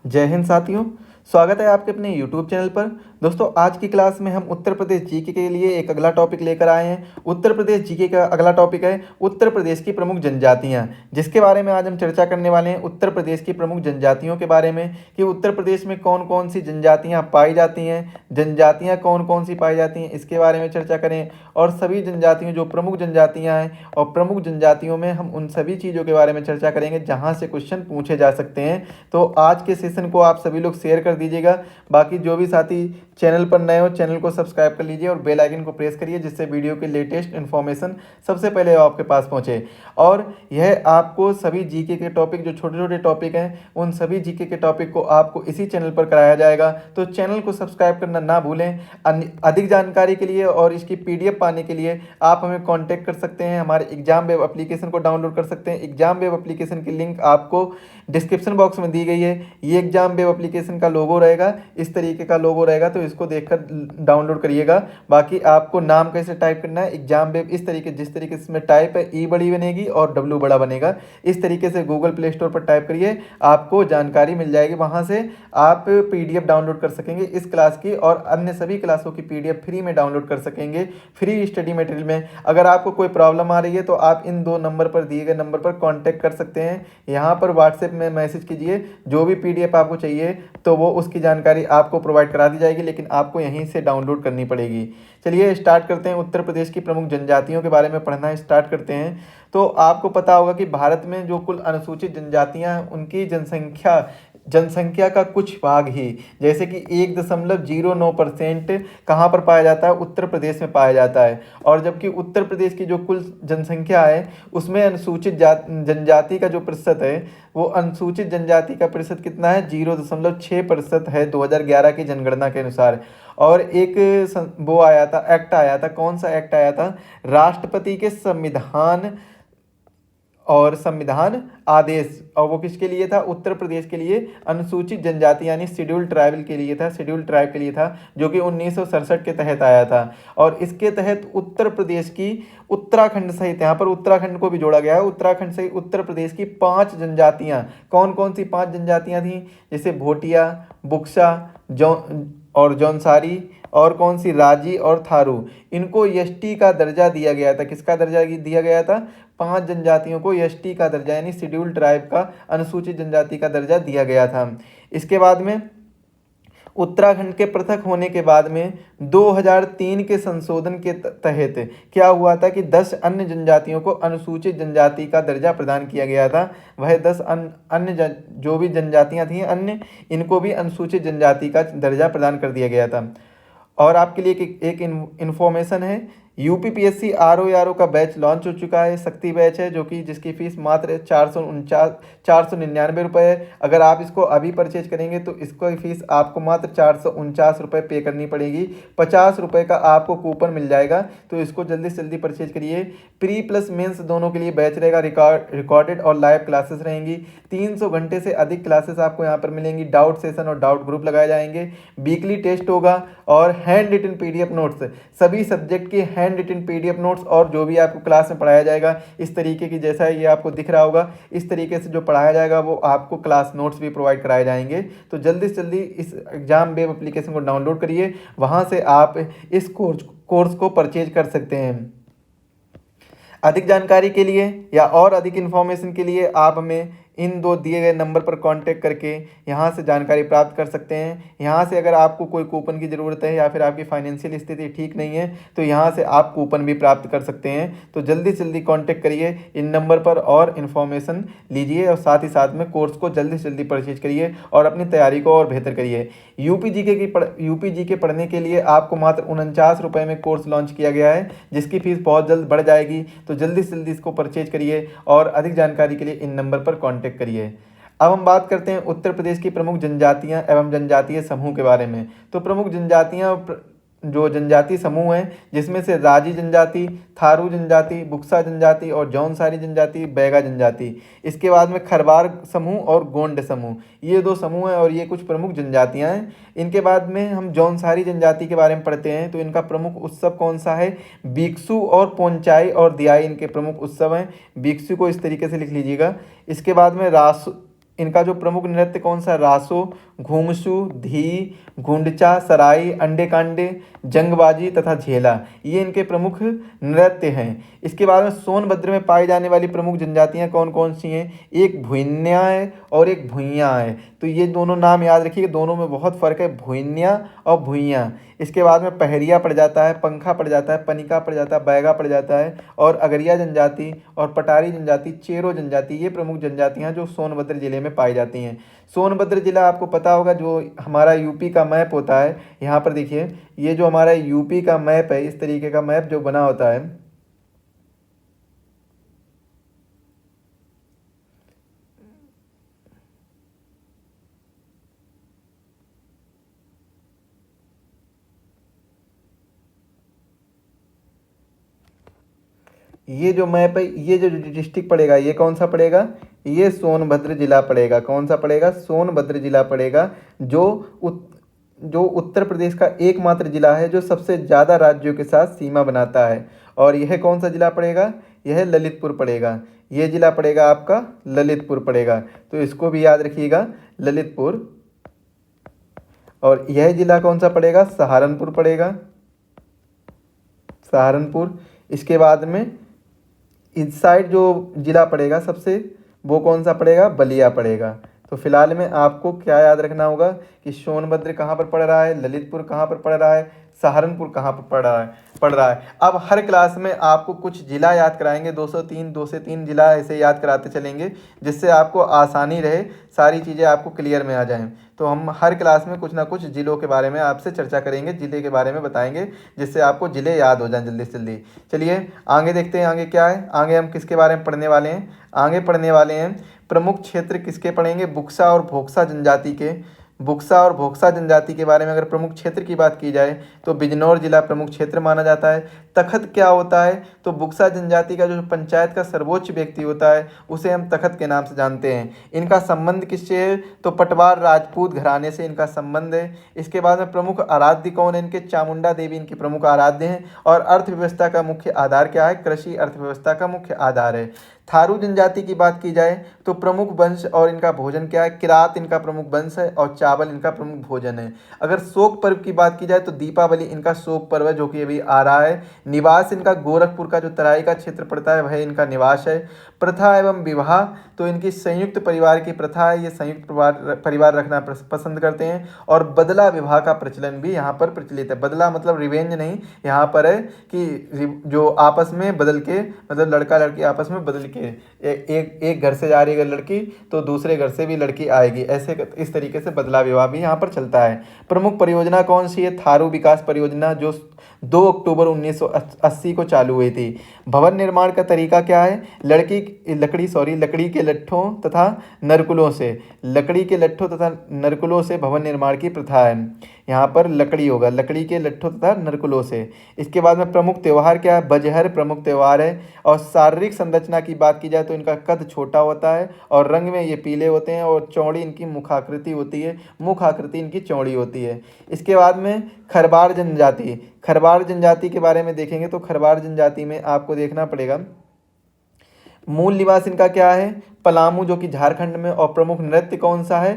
जय हिंद साथियों। स्वागत है आपके अपने YouTube चैनल पर। दोस्तों, आज की क्लास में हम उत्तर प्रदेश जीके के लिए एक अगला टॉपिक लेकर आए हैं। उत्तर प्रदेश जीके का अगला टॉपिक है उत्तर प्रदेश की प्रमुख जनजातियां, जिसके बारे में आज हम चर्चा करने वाले हैं। उत्तर प्रदेश की प्रमुख जनजातियों के बारे में कि उत्तर प्रदेश में कौन कौन सी जनजातियां पाई जाती हैं, जनजातियां कौन कौन सी पाई जाती हैं, इसके बारे में चर्चा करें। और सभी जनजातियों जो प्रमुख जनजातियाँ हैं और प्रमुख जनजातियों में हम उन सभी चीज़ों के बारे में चर्चा करेंगे जहाँ से क्वेश्चन पूछे जा सकते हैं। तो आज के सेशन को आप सभी लोग शेयर कर दीजिएगा। बाकी जो भी साथी चैनल पर नए हो, चैनल को सब्सक्राइब कर लीजिए और बेल आइकन को प्रेस करिए, जिससे वीडियो के लेटेस्ट इन्फॉर्मेशन सबसे पहले आपके पास पहुंचे। और यह आपको सभी जीके के टॉपिक, जो छोटे छोटे टॉपिक हैं, उन सभी जीके के टॉपिक को आपको इसी चैनल पर कराया जाएगा। तो चैनल को सब्सक्राइब करना ना भूलें। अधिक जानकारी के लिए और इसकी PDF पाने के लिए आप हमें कांटेक्ट कर सकते हैं। हमारे एग्जाम वेब एप्लीकेशन को डाउनलोड कर सकते हैं। एग्जाम वेब एप्लीकेशन की लिंक आपको डिस्क्रिप्शन बॉक्स में दी गई है। ये एग्जाम वेब एप्लीकेशन का लोगो रहेगा, इस तरीके का लोगो रहेगा, तो इसको देखकर डाउनलोड करिएगा। बाकी आपको नाम कैसे टाइप करना है, एग्जाम वेब इस तरीके, जिस तरीके से इसमें टाइप है, ई बड़ी बनेगी और W बड़ा बनेगा। इस तरीके से गूगल प्ले स्टोर पर टाइप करिए, आपको जानकारी मिल जाएगी। वहाँ से आप PDF डाउनलोड कर सकेंगे इस क्लास की, और अन्य सभी क्लासों की PDF फ्री में डाउनलोड कर सकेंगे, फ्री स्टडी मटेरियल में। अगर आपको कोई प्रॉब्लम आ रही है तो आप इन दो नंबर पर, दिए गए नंबर पर कांटेक्ट कर सकते हैं। यहाँ पर व्हाट्सएप में मैसेज कीजिए, जो भी PDF आपको चाहिए तो वो उसकी जानकारी आपको प्रोवाइड करा दी जाएगी, लेकिन आपको यहीं से डाउनलोड करनी पड़ेगी। चलिए स्टार्ट करते हैं। उत्तर प्रदेश की प्रमुख जनजातियों के बारे में पढ़ना स्टार्ट करते हैं। तो आपको पता होगा कि भारत में जो कुल अनुसूचित जनजातियां हैं, उनकी जनसंख्या का कुछ भाग ही, जैसे कि 1.09% कहाँ पर पाया जाता है, उत्तर प्रदेश में पाया जाता है। और जबकि उत्तर प्रदेश की जो कुल जनसंख्या है, उसमें अनुसूचित जनजाति का जो प्रतिशत है, वो अनुसूचित जनजाति का प्रतिशत कितना है, 0.6% है 2011 की जनगणना के अनुसार। और एक वो आया था, एक्ट आया था। कौन सा एक्ट आया था? राष्ट्रपति के संविधान आदेश। और वो किसके लिए था? उत्तर प्रदेश के लिए, अनुसूचित जनजाति यानी शेड्यूल ट्राइबल के लिए था, शेड्यूल ट्राइब के लिए था, जो कि 1967 के तहत आया था। और इसके तहत उत्तर प्रदेश की, उत्तराखंड सहित, यहाँ पर उत्तराखंड को भी जोड़ा गया है, उत्तराखंड सहित उत्तर प्रदेश की 5 जनजातियाँ, कौन कौन सी 5 जनजातियाँ थीं? जैसे भोटिया, बुक्सा, जौनसारी, और कौन सी, राजी और थारू। इनको ST का दर्जा दिया गया था। किसका दर्जा दिया गया था? 5 जनजातियों को ST का दर्जा यानी शेड्यूल ट्राइब का, अनुसूचित जनजाति का दर्जा दिया गया था। इसके बाद में उत्तराखंड के पृथक होने के बाद में 2003 के संशोधन के तहत क्या हुआ था कि 10 अन्य जनजातियों को अनुसूचित जनजाति का दर्जा प्रदान किया गया था। वह 10 अन्य जो भी जनजातियां थीं अन्य, इनको भी अनुसूचित जनजाति का दर्जा प्रदान कर दिया गया था। और आपके लिए एक इन्फॉर्मेशन है, UPPSC RO का बैच लॉन्च हो चुका है। शक्ति बैच है, जो कि जिसकी फीस मात्र 499 रुपये है। अगर आप इसको अभी परचेज करेंगे तो इसको फीस आपको मात्र 449 रुपये पे करनी पड़ेगी। 50 रुपये का आपको कूपन मिल जाएगा, तो इसको जल्दी से जल्दी परचेज करिए। प्री प्लस मेंस दोनों के लिए बैच रहेगा। रिकॉर्डेड और लाइव क्लासेस रहेंगी। 300 घंटे से अधिक क्लासेस आपको यहाँ पर मिलेंगी। डाउट सेशन और डाउट ग्रुप लगाए जाएंगे। वीकली टेस्ट होगा और हैंड रिटन PDF नोट्स, सभी सब्जेक्ट के हैंड रिटन PDF नोट्स, और जो भी आपको क्लास में पढ़ाया जाएगा इस तरीके की, जैसा ये आपको दिख रहा होगा, इस तरीके से जो पढ़ाया जाएगा वो आपको क्लास नोट्स भी प्रोवाइड कराए जाएंगे। तो जल्दी से जल्दी इस एग्जाम वेब एप्लीकेशन को डाउनलोड करिए, वहाँ से आप इस कोर्स को परचेज कर सकते हैं। अधिक जानकारी के लिए या और अधिक इन्फॉर्मेशन के लिए आप हमें इन दो दिए गए नंबर पर कांटेक्ट करके यहाँ से जानकारी प्राप्त कर सकते हैं। यहाँ से अगर आपको कोई कूपन की ज़रूरत है या फिर आपकी फाइनेंशियल स्थिति ठीक नहीं है, तो यहाँ से आप कूपन भी प्राप्त कर सकते हैं। तो जल्दी से जल्दी कांटेक्ट करिए इन नंबर पर और इन्फॉर्मेशन लीजिए, और साथ ही साथ में कोर्स को जल्दी से जल्दी परचेज करिए और अपनी तैयारी को और बेहतर करिए। यूपी जीके पढ़ने के लिए आपको मात्र 49 रुपये में कोर्स लॉन्च किया गया है, जिसकी फीस बहुत जल्द बढ़ जाएगी। तो जल्दी से जल्दी इसको परचेज करिए और अधिक जानकारी के लिए इन नंबर पर कॉन्टेक्ट करिए। अब हम बात करते हैं उत्तर प्रदेश की प्रमुख जनजातियां एवं जनजातीय समूह के बारे में। तो प्रमुख जनजातियां, जो जनजाति समूह हैं, जिसमें से राजी जनजाति, थारू जनजाति, बुक्सा जनजाति और जौनसारी जनजाति, बैगा जनजाति। इसके बाद में खरवार समूह और गोंड समूह, ये 2 समूह हैं और ये कुछ प्रमुख जनजातियां हैं। इनके बाद में हम जौनसारी जनजाति के बारे में पढ़ते हैं। तो इनका प्रमुख उत्सव कौन सा है? बिक्सू और पोंचाई और दियाई इनके प्रमुख उत्सव हैं। बिक्सू को इस तरीके से लिख लीजिएगा। इसके बाद में इनका जो प्रमुख नृत्य कौन सा, रासो, घुंघसू, धी, गुंडचा, सराई, अंडे कांडे, जंगबाजी तथा झेला, ये इनके प्रमुख नृत्य हैं। इसके बाद में सोनभद्र में पाई जाने वाली प्रमुख जनजातियां कौन कौन सी हैं, एक भुइन्या है और एक भुइयां है। तो ये दोनों नाम याद रखिए, दोनों में बहुत फर्क है, भुइन्या और भुइयां। इसके बाद में पहरिया पड़ जाता है, पंखा पड़ जाता है, पनिका पड़ जाता है, बैगा पड़ जाता है, और अगरिया जनजाति और पटारी जनजाति, चेरो जनजाति, ये प्रमुख जनजातियां जो सोनभद्र जिले में पाई जाती हैं। सोनभद्र जिला आपको पता होगा, जो हमारा यूपी का मैप होता है, यहाँ पर देखिए, ये जो हमारा यूपी का मैप है, इस तरीके का मैप जो बना होता है, ये जो मैप है, ये जो डिस्ट्रिक्ट पड़ेगा, ये कौन सा पड़ेगा, ये सोनभद्र जिला पड़ेगा। कौन सा पड़ेगा, सोनभद्र जिला पड़ेगा, जो उत्तर प्रदेश का एकमात्र जिला है जो सबसे ज़्यादा राज्यों के साथ सीमा बनाता है। और यह कौन सा जिला पड़ेगा, यह ललितपुर पड़ेगा। यह जिला पड़ेगा आपका ललितपुर पड़ेगा, तो इसको भी याद रखिएगा, ललितपुर। और यह जिला कौन सा पड़ेगा, सहारनपुर पड़ेगा, सहारनपुर। इसके बाद में इस साइड जो जिला पड़ेगा सबसे, वो कौन सा पड़ेगा, बलिया पड़ेगा। तो फिलहाल में आपको क्या याद रखना होगा कि सोनभद्र कहाँ पर पड़ रहा है, ललितपुर कहाँ पर पड़ रहा है, सहारनपुर कहाँ पर पड़ रहा है। अब हर क्लास में आपको कुछ जिला याद कराएंगे, 2 से 3 जिला ऐसे याद कराते चलेंगे, जिससे आपको आसानी रहे, सारी चीज़ें आपको क्लियर में आ जाएं। तो हम हर क्लास में कुछ ना कुछ जिलों के बारे में आपसे चर्चा करेंगे, जिले के बारे में बताएंगे, जिससे आपको जिले याद हो जाएं जल्दी से जल्दी। चलिए आगे देखते हैं, आगे क्या है, आगे हम किसके बारे में पढ़ने वाले हैं। आगे पढ़ने वाले हैं प्रमुख क्षेत्र किसके पढ़ेंगे, बुक्सा और भोक्सा जनजाति के। बुक्सा और भोक्सा जनजाति के बारे में अगर प्रमुख क्षेत्र की बात की जाए तो बिजनौर जिला प्रमुख क्षेत्र माना जाता है। तखत क्या होता है, तो बुक्सा जनजाति का जो पंचायत का सर्वोच्च व्यक्ति होता है उसे हम तखत के नाम से जानते हैं। इनका संबंध किससे है, तो पटवार राजपूत घराने से इनका संबंध है। इसके बाद में प्रमुख आराध्य कौन है इनके, चामुंडा देवी इनकी प्रमुख आराध्य हैं। और अर्थव्यवस्था का मुख्य आधार क्या है, कृषि अर्थव्यवस्था का मुख्य आधार है। थारू जनजाति की बात की जाए तो प्रमुख वंश और इनका भोजन क्या है, किरात इनका प्रमुख वंश है और चावल इनका प्रमुख भोजन है। अगर शोक पर्व की बात की जाए तो दीपावली इनका शोक पर्व है, जो कि अभी आ रहा है। निवास इनका गोरखपुर का जो तराई का क्षेत्र पड़ता है वह इनका निवास है। प्रथा एवं विवाह तो इनकी संयुक्त परिवार की प्रथा है, ये संयुक्त परिवार रखना पसंद करते हैं। और बदला विवाह का प्रचलन भी यहाँ पर प्रचलित है। बदला मतलब रिवेंज नहीं, यहाँ पर है कि जो आपस में बदल के, मतलब लड़का लड़की आपस में बदल के, एक घर से जा रही है लड़की तो दूसरे घर से भी लड़की आएगी, ऐसे इस तरीके से बदला विवाह भी यहाँ पर चलता है। प्रमुख परियोजना कौन सी है, थारू विकास परियोजना, जो 2 अक्टूबर 1980 को चालू हुई थी। भवन निर्माण का तरीका क्या है, लकड़ी के लट्ठों तथा नरकुलों से, लकड़ी के लट्ठों तथा नरकुलों से भवन निर्माण की प्रथा है। यहाँ पर लकड़ी होगा, लकड़ी के लट्ठों तथा नरकुलों से। इसके बाद में प्रमुख त्यौहार क्या है, बजहर प्रमुख त्यौहार है। और शारीरिक संरचना की बात की जाए तो इनका कद छोटा होता है और रंग में ये पीले होते हैं और चौड़ी इनकी मुखाकृति होती है, मुख आकृति इनकी चौड़ी होती है। इसके बाद में खरबार जनजाति, खरबार जनजाति के बारे में देखेंगे तो खरबार जनजाति में आपको देखना पड़ेगा मूल निवास इनका क्या है, पलामू जो कि झारखंड में। और प्रमुख नृत्य कौन सा है,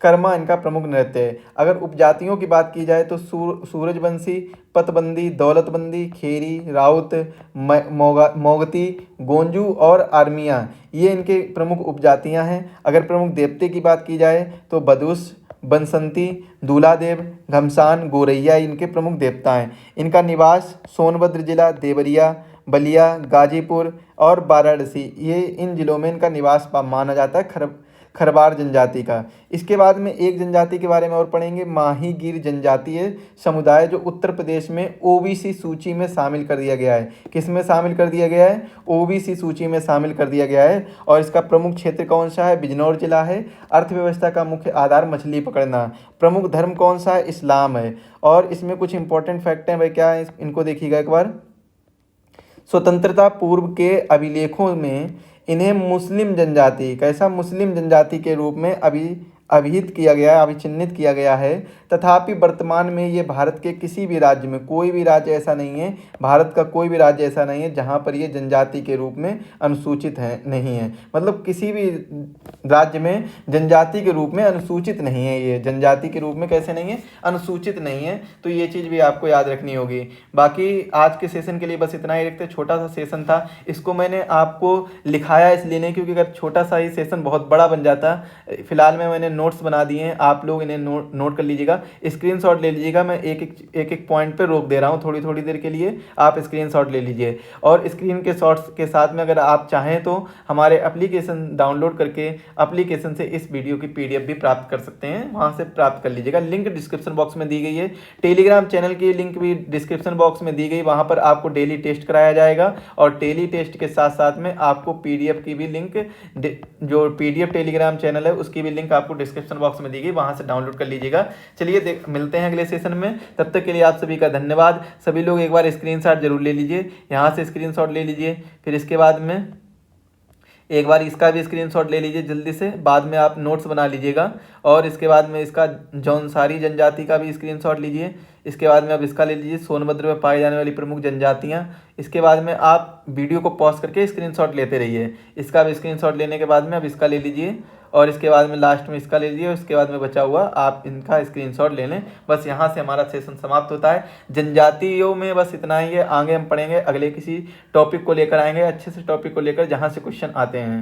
कर्मा इनका प्रमुख नृत्य है। अगर उपजातियों की बात की जाए तो सूरजवंशी, पतबंदी, दौलतबंदी, खेरी, राउत, मोगती, गोंजू और आर्मिया, ये इनके प्रमुख उपजातियां हैं। अगर प्रमुख देवते की बात की जाए तो बदुस, बंसंती, दूल्हादेव, घमसान, गोरैया इनके प्रमुख देवता हैं। इनका निवास सोनभद्र जिला, देवरिया, बलिया, गाजीपुर और वाराणसी, ये इन जिलों में इनका निवास माना जाता है खरबार जनजाति का। इसके बाद में एक जनजाति के बारे में और पढ़ेंगे, माहीगीर जनजातीय समुदाय, जो उत्तर प्रदेश में ओबीसी सूची में शामिल कर दिया गया है। किस में शामिल कर दिया गया है, ओबीसी सूची में शामिल कर दिया गया है। और इसका प्रमुख क्षेत्र कौन सा है, बिजनौर जिला है। अर्थव्यवस्था का मुख्य आधार मछली पकड़ना। प्रमुख धर्म कौन सा है, इस्लाम है। और इसमें कुछ इंपॉर्टेंट फैक्ट हैं, भाई क्या है, इनको देखिएगा एक बार। स्वतंत्रता पूर्व के अभिलेखों में इन्हें मुस्लिम जनजाति, कैसा, मुस्लिम जनजाति के रूप में अभिहित किया गया है, अभिचिह्नित किया गया है। तथापि वर्तमान में ये भारत के किसी भी राज्य में, कोई भी राज्य ऐसा नहीं है, भारत का कोई भी राज्य ऐसा नहीं है जहाँ पर ये जनजाति के रूप में अनुसूचित है, नहीं है। मतलब किसी भी राज्य में जनजाति के रूप में अनुसूचित नहीं है, ये जनजाति के रूप में कैसे नहीं है, अनुसूचित नहीं है। तो ये चीज़ भी आपको याद रखनी होगी। बाकी आज के सेशन के लिए बस इतना ही रखते, छोटा सा सेशन था, इसको मैंने आपको लिखाया इसलिए नहीं क्योंकि अगर छोटा सा ही सेशन बहुत बड़ा बन जाता। फिलहाल में मैंने नोट्स बना दिए हैं, आप लोग इन्हें नोट कर लीजिएगा, स्क्रीनशॉट ले लीजिएगा। मैं एक पॉइंट पे रोक दे रहा हूँ थोड़ी थोड़ी देर के लिए, आप स्क्रीनशॉट ले लीजिए। और स्क्रीन के शॉट्स के साथ में अगर आप चाहें तो हमारे एप्लीकेशन डाउनलोड करके एप्लीकेशन से इस वीडियो की पीडीएफ भी प्राप्त कर सकते हैं, वहाँ से प्राप्त कर लीजिएगा। लिंक डिस्क्रिप्शन बॉक्स में दी गई है, टेलीग्राम चैनल की लिंक भी डिस्क्रिप्शन बॉक्स में दी गई, वहाँ पर आपको डेली टेस्ट कराया जाएगा। और डेली टेस्ट के साथ साथ में आपको पीडीएफ की भी लिंक, जो पीडीएफ टेलीग्राम चैनल है उसकी भी लिंक आपको डिस्क्रिप्शन बॉक्स में दी गई, वहां से डाउनलोड कर लीजिएगा। चलिए मिलते हैं अगले सेशन में, तब तक के लिए आप सभी का धन्यवाद। सभी लोग एक बार स्क्रीनशॉट जरूर ले लीजिए, यहाँ से स्क्रीनशॉट ले लीजिए, फिर इसके बाद में एक बार इसका भी स्क्रीनशॉट ले लीजिए जल्दी से, बाद में आप नोट्स बना लीजिएगा। और इसके बाद में इसका जौनसारी जनजाति का भी स्क्रीनशॉट लीजिए। इसके बाद में अब इसका ले लीजिए, सोनभद्र में पाई जाने वाली प्रमुख जनजातियाँ। इसके बाद में आप वीडियो को पॉज करके स्क्रीनशॉट लेते रहिए। इसका भी स्क्रीनशॉट लेने के बाद में अब इसका ले लीजिए, और इसके बाद में लास्ट में इसका ले लीजिए, और इसके बाद में बचा हुआ आप इनका स्क्रीनशॉट ले लें। बस यहाँ से हमारा सेशन समाप्त होता है। जनजातियों में बस इतना ही है, आगे हम पढ़ेंगे, अगले किसी टॉपिक को लेकर आएंगे, अच्छे से टॉपिक को लेकर जहाँ से क्वेश्चन आते हैं।